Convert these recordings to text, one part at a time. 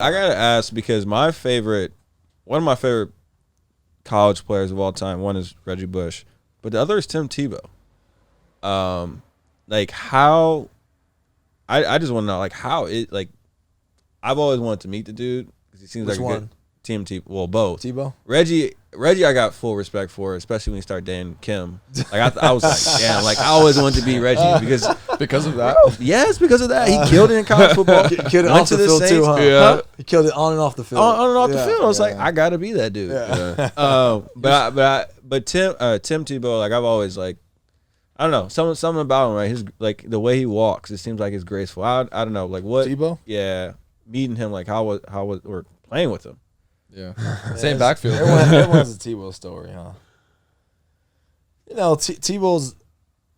I gotta ask because one of my favorite college players of all time, one is Reggie Bush, but the other is Tim Tebow. Like how, I just want to know like how it like. I've always wanted to meet the dude because he seems Which like a one? good Tim Tebow. Well, both. Tebow? Reggie, I got full respect for, especially when he started dating Kim. Like I was like, damn, like I always wanted to be Reggie because of that. Yes, because of that. He killed it in college football. Killed it Went off to the field Saints. too, huh? Yeah. He killed it on and off the field. On and off the Yeah. field. I was like, I gotta be that dude. Yeah. But Tim Tebow, like I've always like, I don't know, something about him, right? His like the way he walks, it seems like he's graceful. I don't know, like what Tebow? Yeah, meeting him, like how was or playing with him. Yeah. Same backfield. Everyone's a Tebow story, huh? You know, Tebow's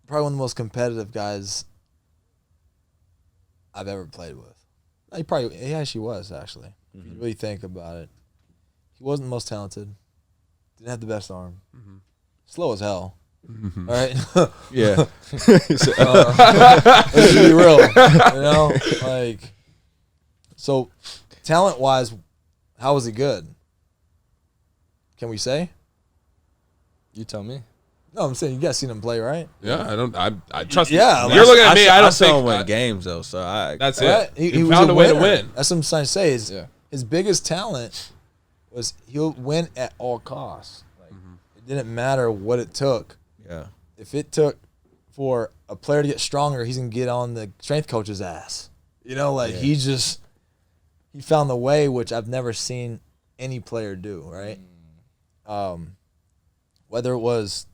probably one of the most competitive guys I've ever played with. He actually was, actually. If you really think about it. He wasn't the most talented. Didn't have the best arm. Slow as hell. All right? Yeah. Let's be real. You know? Like, so talent-wise, how was he good? Can we say? You tell me. No, I'm saying you guys seen him play, right? Yeah, I trust. Yeah, you're looking at me. I don't saw him think win games though, so that's Right? it. He was found a way to winner. win. That's what I'm trying to say. Yeah. His biggest talent was he'll win at all costs. Like, it didn't matter what it took. yeah. If it took for a player to get stronger, he's gonna get on the strength coach's ass. You know, like he found the way, which I've never seen any player do. Right? Whether it was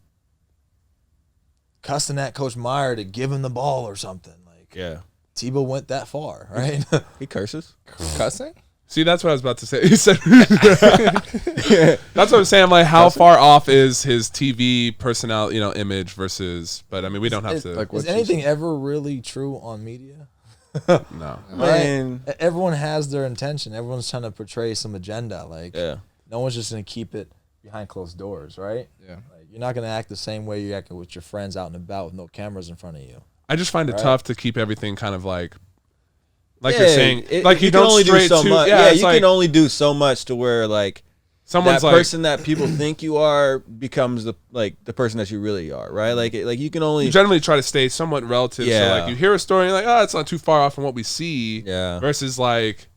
cussing at Coach Meyer to give him the ball or something, like Yeah. Tebow went that far, right? He curses. Cussing? See, that's what I was about to say. You said that's what I'm saying. I'm like, how far off is his TV personality, image versus? But I mean, we don't have to. like, Is anything ever really true on media? No. Man. Right? Everyone has their intention. Everyone's trying to portray some agenda. Like, Yeah. no one's just gonna keep it behind closed doors, right? Yeah. Like, you're not gonna act the same way you're acting with your friends out and about with no cameras in front of you. I just find it Right. tough to keep everything kind of like Yeah, you're saying, like you can don't only do straight so to. much. Yeah, Yeah, it's you like can only do so much to where like someone's that like person that people think you are becomes the person that you really are, right? Like you can only you generally try to stay somewhat relative. Yeah. So like you hear a story, and you're like, it's not too far off from what we see. Yeah. Versus like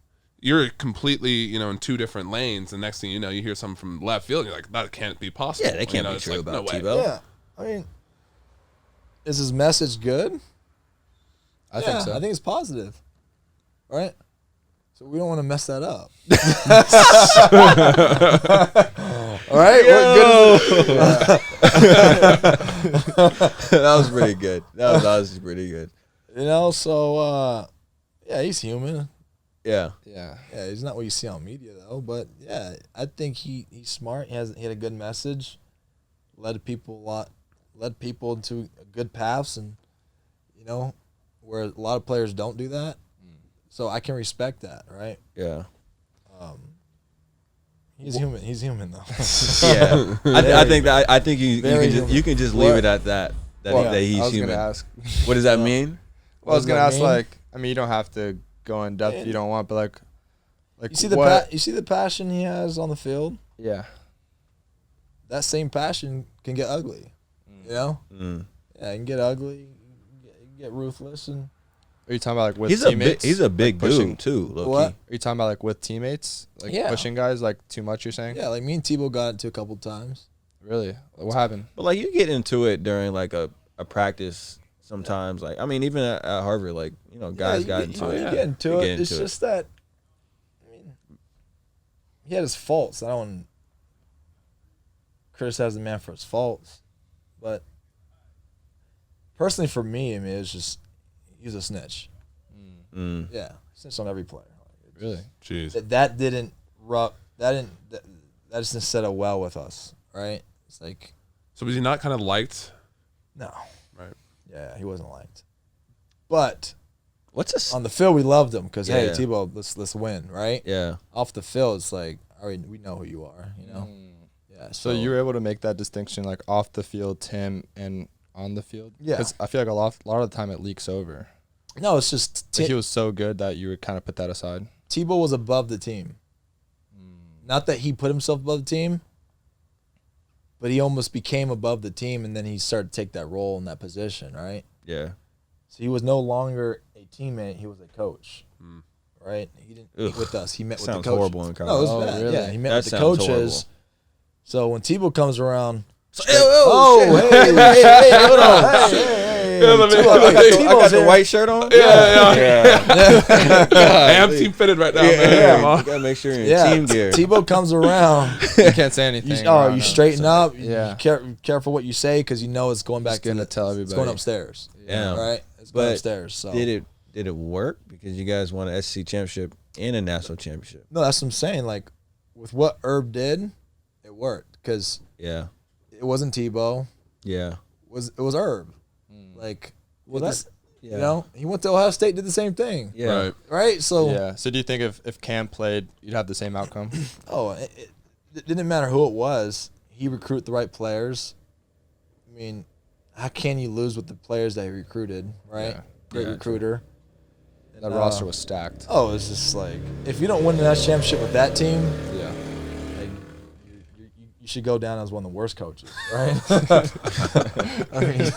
you're completely, in two different lanes. The next thing you know, you hear something from left field, and you're like, that can't be possible. Yeah, that can't be it's true like, about no way. Tebow. Yeah, I mean, is his message good? I think so. I think it's positive, right? So we don't want to mess that up. All right, That was pretty good. That was honestly pretty good. So yeah, he's human. Yeah. Yeah. Yeah, he's not what you see on media though. But yeah, I think he's smart. He had a good message, led people into good paths, and where a lot of players don't do that. So I can respect that, right? Yeah. He's human. He's human though. Yeah. I think you can just leave it at that. That Well, he's I was human. gonna ask. What does that mean? Well, I was does gonna that ask mean? like, I mean, you don't have to go in depth if you don't want, but like You see the what? you see the passion he has on the field. Yeah. That same passion can get ugly. You know? Mm. Yeah, it can get ugly. You can get ruthless, and Are you talking about like with He's teammates? he's a big like, pushing? dude too. Low-key. What? Are you talking about like with teammates, like Yeah. pushing guys like too much? You're saying? yeah, like me and Tebow got into a couple times. Really? What happened? But like you get into it during like a practice sometimes. Like I mean, even at Harvard, like guys got into it. You get into You it. get It's into it. just that. I mean, he had his faults. I don't want to criticize the man for his faults, but personally, for me, I mean, it's just he's a snitch. Mm. Yeah, snitched on every player. Really? Jeez. That didn't rub. That just didn't settle well with us, right? It's like So was he not kind of liked? no, Right. yeah, he wasn't liked, but What's this? on the field we loved him because hey, Yeah. Tebow, let's win, right? Yeah. Off the field, it's like all right, we know who you are, Yeah. So you were able to make that distinction like off the field, Tim, and on the field? Yeah. Because I feel like a lot of the time it leaks over. no, it's just Like he was so good that you would kind of put that aside. Tebow was above the team. Not that he put himself above the team, but he almost became above the team, and then he started to take that role in that position, right? Yeah. So he was no longer a teammate; he was a coach, right? He didn't meet with us; he met with the Sounds coaches. horrible in college. No, it was Oh, bad. really? Yeah, he met That with the sounds coaches. horrible. So when Tebow comes around, Hey, hold on, hey, let me- I got the white shirt on. Yeah. Hey, I'm team fitted right now, man. Come on. You gotta make sure you're in yeah. team gear. Tebow comes around. You can't say anything. around You him, straighten so- up. Yeah. You careful what you say because you know it's going back Just gonna tell It's going everybody. upstairs. Yeah. Right. It's going But upstairs. So Did it work? Because you guys won an SEC championship and a national championship. no, that's what I'm saying. Like with what Herb did, it worked because Yeah. it wasn't Tebow. Yeah. It was Herb. Like Well, that's Yeah. you know he went to Ohio State, did the same thing. Yeah. Right. Right. So Yeah. So do you think if Cam played, you'd have the same outcome? it didn't matter who it was. He recruited the right players. I mean, how can you lose with the players that he recruited? Right. Yeah. Great Yeah, recruiter. That And, roster was stacked. Oh, it's just like if you don't win the national championship with that team, Yeah. like, you should go down as one of the worst coaches, right? I mean,